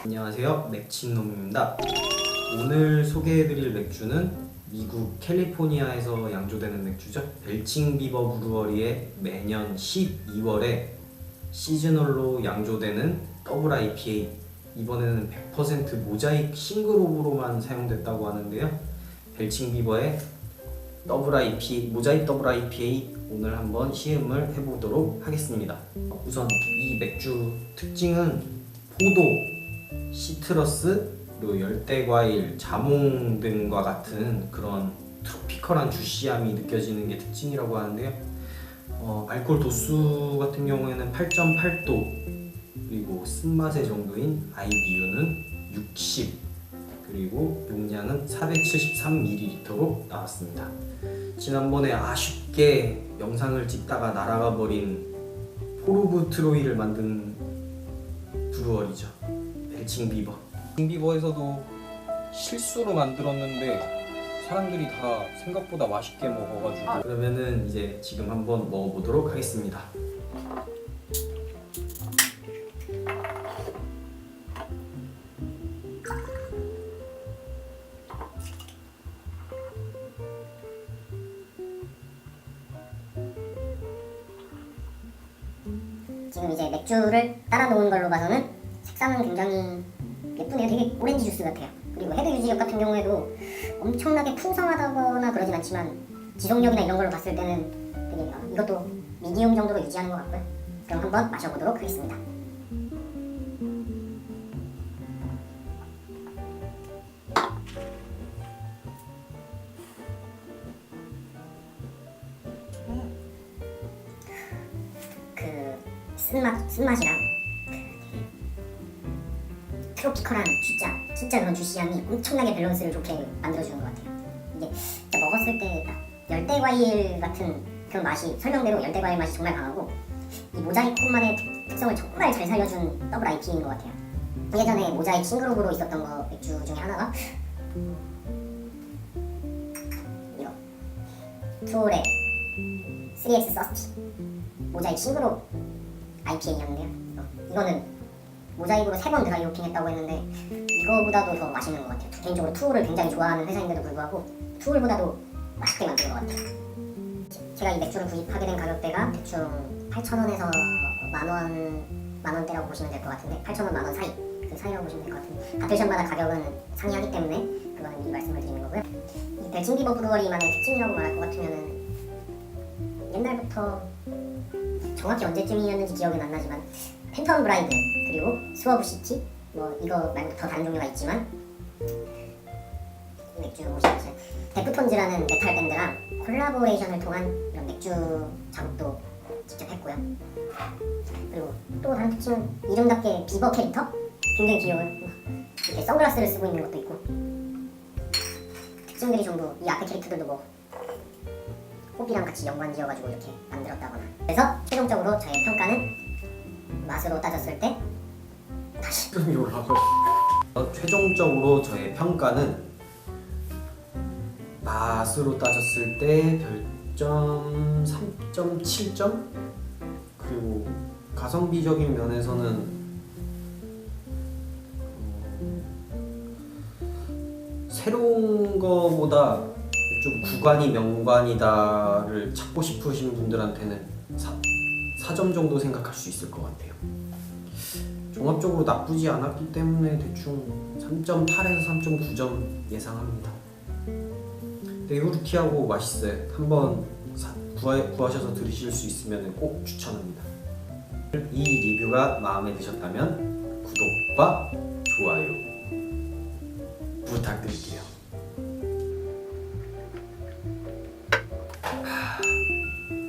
안녕하세요, 맥친놈입니다. 오늘 소개해드릴 맥주는 미국 캘리포니아에서 양조되는 맥주죠. 벨칭비버 브루어리의 매년 12월에 시즈널로 양조되는 더블 IPA, 이번에는 100% 모자익 싱글홀로만 사용됐다고 하는데요. 벨칭비버의 더블 IPA, 모자익 더블 IPA 오늘 한번 시음을 해보도록 하겠습니다. 우선 이 맥주 특징은 포도, 시트러스, 그리고 열대과일, 자몽 등과 같은 그런 트로피컬한 주시함이 느껴지는 게 특징이라고 하는데요. 알코올 도수 같은 경우에는 8.8도, 그리고 쓴맛의 정도인 IBU는 60, 그리고 용량은 473ml로 나왔습니다. 지난번에 아쉽게 영상을 찍다가 날아가 버린 포르브 트로이를 만든 브루어리죠. 벨칭비버. 벨칭비버에서도 실수로 만들었는데 사람들이 다 생각보다 맛있게 먹어가지고 그러면은 이제 지금 한번 먹어보도록 하겠습니다. 지금 이제 맥주를 따라 놓은 걸로 봐서는 색상은 굉장히 예쁘네요. 되게 오렌지 주스 같아요. 그리고 헤드 유지력 같은 경우에도 엄청나게 풍성하다거나 그러진 않지만 지속력이나 이런 걸로 봤을 때는 되게 이것도 미디움 정도로 유지하는 것 같고요. 그럼 한번 마셔보도록 하겠습니다. 쓴맛이랑 트로피컬한 진짜 그런 주시향이 엄청나게 밸런스를 좋게 만들어주는 것 같아요. 이게 진짜 먹었을 때 딱 열대과일 같은 그런 맛이, 설명대로 열대과일 맛이 정말 강하고 이 모자익 콘만의 특성을 정말 잘 살려준 더블 IPA인 것 같아요. 예전에 모자익 싱글홀로 있었던 거 맥주 중에 하나가 이거 투올의 3X 서스티 모자익 싱글홀 IPA였는데요. 이거는 모자익으로 3번 드라이 호핑 했다고 했는데 이거보다도 더 맛있는 것 같아요. 개인적으로 투올을 굉장히 좋아하는 회사인데도 불구하고 투올보다도 맛있게 만든 것 같아요. 제가 이 맥주를 구입하게 된 가격대가 대충 8,000원에서 만원대라고 보시면 될 것 같은데 8,000원, 만원 사이, 그 사이라고 보시면 될 것 같은데 같은 샵마다 가격은 상이하기 때문에 그거는 미리 말씀을 드리는 거고요. 이 벨칭비버 브루어리만의 특징이라고 말할 것 같으면은 옛날부터 정확히 언제쯤이었는지 기억은 안 나지만 팬텀 브라이드 그리고 스워브 시티 뭐 이거 말고 더 다른 종류가 있지만 이 맥주 보시면 데프톤즈라는 메탈 밴드랑 콜라보레이션을 통한 이런 맥주 작업도 직접 했고요. 그리고 또 다른 특징은 이름답게 비버 캐릭터 굉장히 귀여워요. 이렇게 선글라스를 쓰고 있는 것도 있고 특징들이 전부 이 앞에 캐릭터들도 뭐 호비랑 같이 연관지어가지고 이렇게 만들었다거나. 그래서 최종적으로 저의 평가는 맛으로 따졌을 때 다시 최종적으로 저의 평가는 맛으로 따졌을 때 별점 3.7점? 그리고 가성비적인 면에서는 새로운 거보다 좀 구간이 명관이다를 찾고 싶으신 분들한테는 4점 정도 생각할 수 있을 것 같아요. 종합적으로 나쁘지 않았기 때문에 대충 3.8에서 3.9점 예상합니다. 되게 후르티하고 맛있어요. 한번 구하셔서 드실 수 있으면 꼭 추천합니다. 이 리뷰가 마음에 드셨다면 구독과 좋아요 부탁드릴게요.